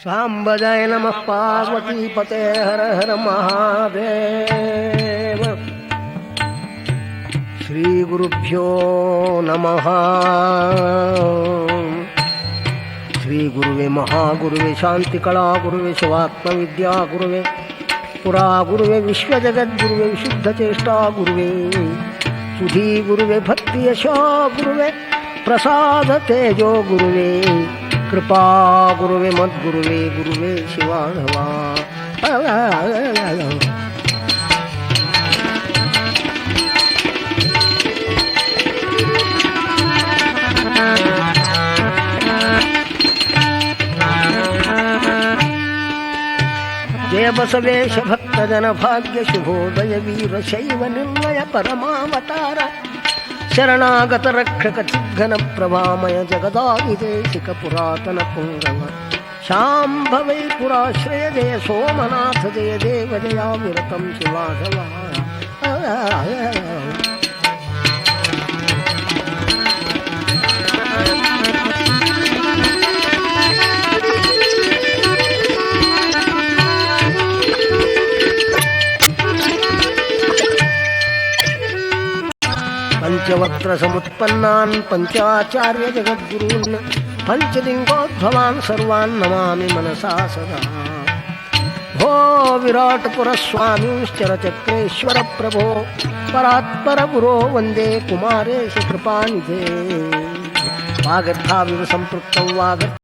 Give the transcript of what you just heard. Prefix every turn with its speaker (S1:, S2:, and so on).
S1: सांबजाय नमः पार्वतीपते हर हर महादेव। श्रीगुरुभ्यो नमः। श्रीगुरुवे महागुरुवे शांतिकला गुरुवे शिवात्मविद्या गुरुवे पुरा गुरुवे विश्वजगद्गुरुवे विशुद्धचेष्टा गुरुवे सुधी गुरुवे भक्ति यशो गुरुवे प्रसाद तेजो गुरुवे कृपा गुरुवे मद्गुरुवे गुरुवे शिवाधवा। जय बसवेश भक्तजन भाग्य शुभोदय वीर शैव निर्णय परमावतार शरणागत रक्षक चिद्घन प्रभामय जगदादिदेशिक पुरातन पुंगव शांभवै पुराश्रय जय सोमनाथ जय देव जयाविरतं शिवाधवा। पंचवक्त्र समुत्पन्नान् पंचाचार्य जगद्गुरून् पंचलिंगोद्भवान् सर्वान् नमामि मनसा सदा। भो विराटपुर स्वामीश्चर चक्रेश्वर प्रभो परात्पर गुरो वंदे कुमारेश कृपानिधे। वागर्थाविव संपृक्तौ वागर्थ